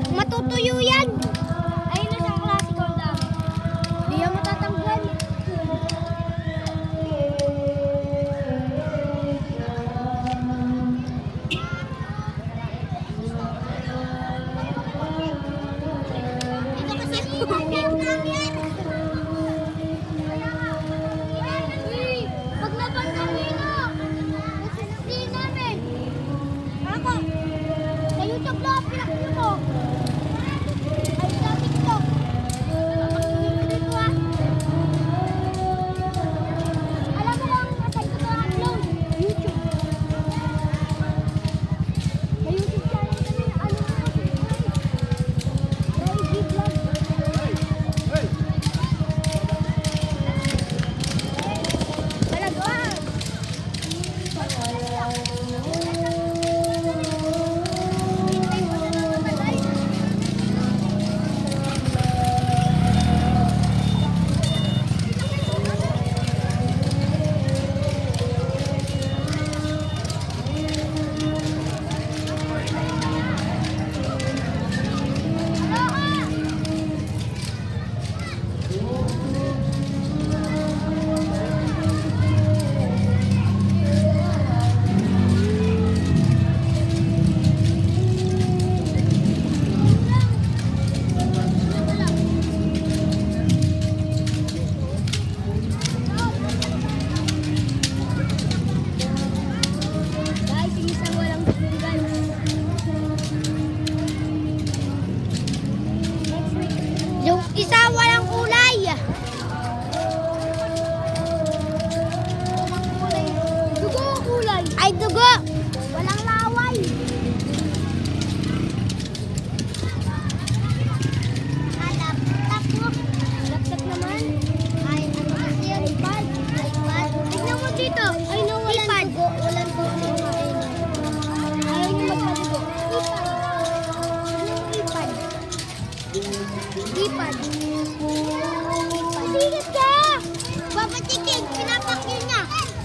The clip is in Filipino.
Matutuyo yan. Ayun na sa klase ko dami. Hindi yan matatanggal. Ito kasi yung namin. Paglaban kami na. Hindi namin. Ako. Sa YouTube lang pinakita mo. Yung isa walang kulay. Dugo ang kulay. Ay, dugo. Walang laway. Laptop mo. Laptop naman. Ay, ano kasi yun? iPad. Tignan mo dito. Ay, no, walang dugo. Walang dugo. Ayaw nyo magpadugo. iPad. Anong iPad? iPad.